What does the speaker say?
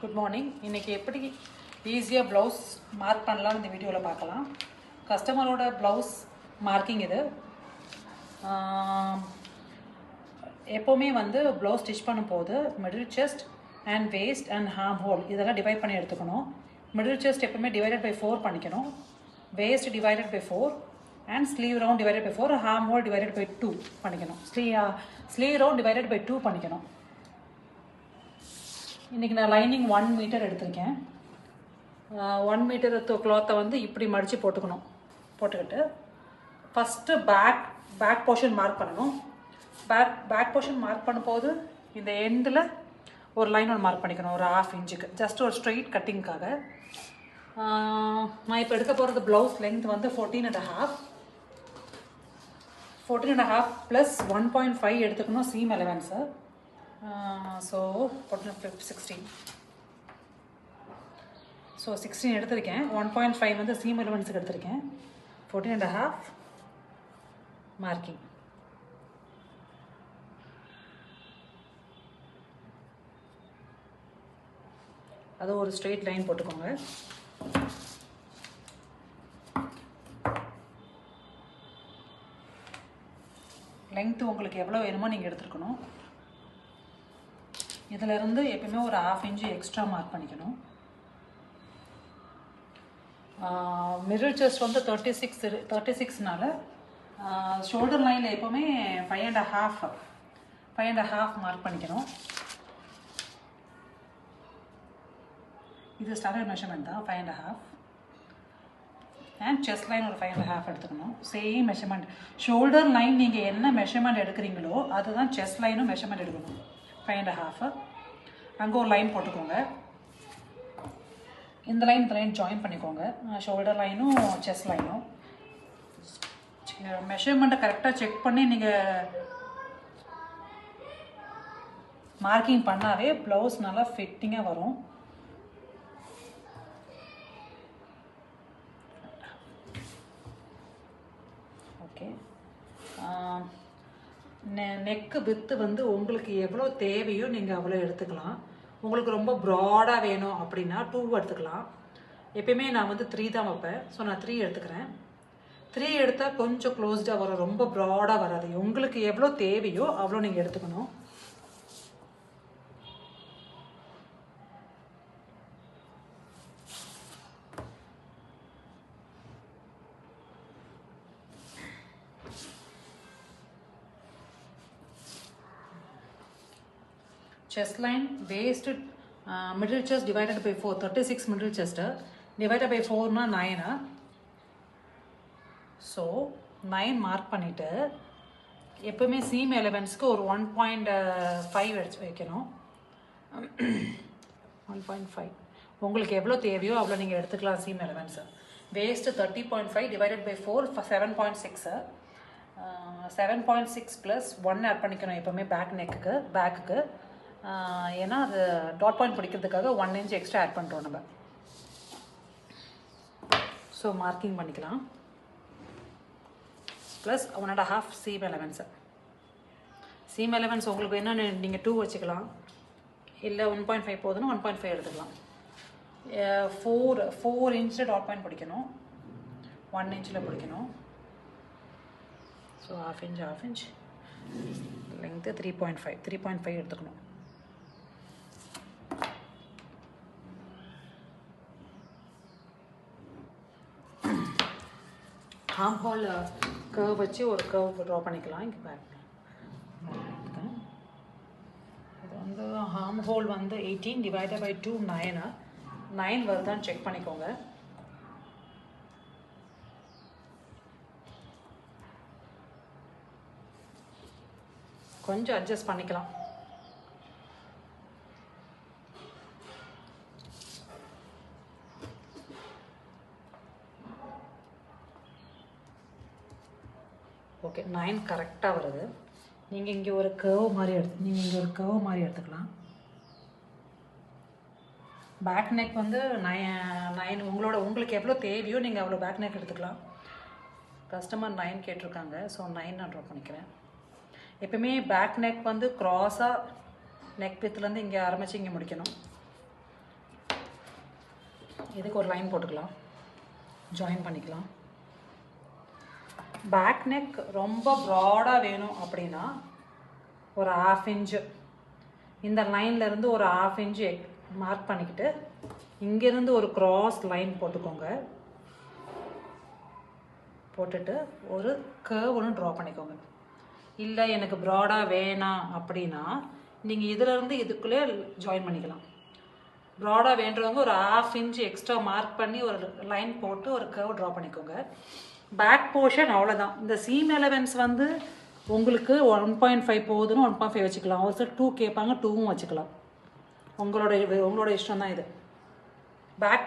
Good morning. இன்றைக்கி எப்படி ஈஸியாக ப்ளவுஸ் மார்க் பண்ணலான்னு இந்த வீடியோவில் பார்க்கலாம். கஸ்டமரோட ப்ளவுஸ் மார்க்கிங் இது. எப்போவுமே வந்து ப்ளவுஸ் ஸ்டிச் பண்ணும்போது middle chest and waist and arm hole இதெல்லாம் டிவைட் பண்ணி எடுத்துக்கணும். மிடில் செஸ்ட் எப்போவுமே டிவைடட் பை 4 பண்ணிக்கணும், waist divided by 4 and sleeve round divided by 4, arm hole divided by 2 பண்ணிக்கணும். ஸ்லீவ் ரவுண்ட் டிவைடட் பை 2 பண்ணிக்கணும். இன்றைக்கி நான் லைனிங் 1 மீட்டர் எடுத்திருக்கேன். 1 மீட்டர் கிளாத்தை வந்து இப்படி மடித்து போட்டுக்கிட்டு ஃபஸ்ட்டு பேக் போர்ஷன் மார்க் பண்ணணும். பேக் போர்ஷன் மார்க் பண்ணும்போது இந்த எண்டில் ஒரு லைன் ஒன்று மார்க் பண்ணிக்கணும், ஒரு 1/2 இன்ச்சுக்கு, ஜஸ்ட் ஒரு ஸ்ட்ரெயிட் கட்டிங்காக. நான் இப்போ எடுக்க போகிறது ப்ளவுஸ் லென்த் வந்து 14.5 ப்ளஸ் 1.5 எடுத்துக்கணும் சீம் அலவன்ஸு. ஸோ 16 எடுத்திருக்கேன். 1.5 வந்து சீம் அலவன்ஸுக்கு எடுத்திருக்கேன். 14.5 மார்க்கிங். அது ஒரு ஸ்ட்ரெயிட் லைன் போட்டுக்கோங்க. லென்த்து உங்களுக்கு எவ்வளோ வேணுமோ நீங்கள் எடுத்துருக்கணும். இதிலேருந்து எப்பயுமே ஒரு 1/2 இன்ச்சு எக்ஸ்ட்ரா மார்க் பண்ணிக்கணும். மிடில் செஸ்ட் வந்து 36னால ஷோல்டர் லைனில் எப்போவுமே 5.5 மார்க் பண்ணிக்கணும். இது ஸ்டாண்டர்ட் மெஷர்மெண்ட் தான், 5.5. அண்ட் செஸ்ட் லைன் ஒரு 5.5 எடுத்துக்கணும். Same measurement. ஷோல்டர் லைன் நீங்கள் என்ன மெஷர்மெண்ட் எடுக்கிறீங்களோ அதுதான் செஸ்ட் லைனும் மெஷர்மெண்ட் எடுக்கணும். 5.5. அங்கே ஒரு லைன் போட்டுக்கோங்க. இந்த லைன் ஜாயின் பண்ணிக்கோங்க, ஷோல்டர் லைனும் செஸ்ட் லைனும். மெஷர்மெண்ட்டை கரெக்டாக செக் பண்ணி நீங்கள் மார்க்கிங் பண்ணாவே ப்ளவுஸ் நல்லா ஃபிட்டிங்காக வரும். ஓகே. நெக்கு வித்து வந்து உங்களுக்கு எவ்வளோ தேவையோ நீங்கள் அவ்வளோ எடுத்துக்கலாம். உங்களுக்கு ரொம்ப ப்ராடாக வேணும் அப்படின்னா 2 எடுத்துக்கலாம். எப்பயுமே நான் வந்து 3 தான் வைப்பேன். ஸோ நான் 3 எடுத்துக்கிறேன். 3 எடுத்தால் கொஞ்சம் க்ளோஸ்டாக வரும், ரொம்ப ப்ராடாக வராது. உங்களுக்கு எவ்வளோ தேவையோ அவ்வளோ நீங்கள் எடுத்துக்கணும். Chest line, waist, middle chest divided by 4, 36 middle chest divided by 4 na 9. So 9 mark பண்ணிவிட்டு எப்போவுமே சீம் எலவன்ஸ்க்கு ஒரு 1.5 எடுத்து வைக்கணும். 1.5 உங்களுக்கு எவ்வளோ தேவையோ அவ்வளோ நீங்கள் எடுத்துக்கலாம் seam allowance. Waist 30.5 divided by 4 7.6. 7.6 plus 1 add பண்ணிக்கணும் எப்போவுமே பேக்குக்கு. ஏன்னா அது டாட் பாயிண்ட் பிடிக்கிறதுக்காக 1 இன்ச் எக்ஸ்ட்ரா ஆட் பண்ணுறோம் நம்ம. ஸோ மார்க்கிங் பண்ணிக்கலாம். Plus 1.5 seam allowance. Seam allowance உங்களுக்கு என்ன நீங்கள் 2 வச்சுக்கலாம், இல்லை 1.5 போதுன்னா 1.5 எடுத்துக்கலாம். 4 இன்ச்சில் டாட் பாயிண்ட் பிடிக்கணும், 1 இன்ச்சில் பிடிக்கணும். ஸோ half inch லெங்க்த்து 3.5 எடுத்துக்கணும். ஹார்ம் ஹோல் கர்வ் வச்சு ஒரு கர்வ் ட்ரா பண்ணிக்கலாம். இங்கே பேக் இது வந்து ஹார்ம் ஹோல் வந்து 18 டிவைடட் பை 2 9 வருதான்னு செக் பண்ணிக்கோங்க. கொஞ்சம் அட்ஜஸ்ட் பண்ணிக்கலாம். ஓகே, 9 கரெக்டாக வருது. நீங்கள் இங்கே ஒரு கர்வ் மாதிரி எடுத்துக்கலாம். பேக் நெக் வந்து 9 உங்களுக்கு எவ்வளோ தேவையோ நீங்கள் அவ்வளோ பேக் நெக் எடுத்துக்கலாம். கஸ்டமர் 9 கேட்டிருக்காங்க, ஸோ 9 நான் ட்ரா பண்ணிக்கிறேன். எப்பவுமே பேக் நெக் வந்து க்ராஸாக நெக் வித்துலேருந்து இங்கே ஆரம்பித்து இங்கே முடிக்கணும். இதுக்கு ஒரு லைன் போட்டுக்கலாம், ஜாயின் பண்ணிக்கலாம். பேக் நெக் ரொம்ப ப்ராடாக வேணும் அப்படின்னா ஒரு 1/2 இன்ச்சு இந்த லைன்லேருந்து ஒரு 1/2 இன்ச்சு மார்க் பண்ணிக்கிட்டு இங்கேருந்து ஒரு க்ராஸ் லைன் போட்டுக்கோங்க. போட்டுட்டு ஒரு கர்வ் ஒன்று ட்ரா பண்ணிக்கோங்க. இல்லை எனக்கு ப்ராடாக வேணாம் அப்படின்னா நீங்கள் இதிலேருந்து இதுக்குள்ளே ஜாயின் பண்ணிக்கலாம். ப்ராடாக வேண்டுறவங்க ஒரு 1/2 இன்ச்சு எக்ஸ்ட்ரா மார்க் பண்ணி ஒரு லைன் போட்டு ஒரு கர்வ் ட்ரா பண்ணிக்கோங்க. பேக் போர்ஷன் அவ்வளோதான். இந்த சீம் எலவன்ஸ் வந்து உங்களுக்கு 1.5 போகுதுன்னு 1.5 வச்சுக்கலாம். ஒரு சில 2 கேட்பாங்க, 2வும் வச்சுக்கலாம். உங்களோட இஷ்டம் தான் இது. பேக்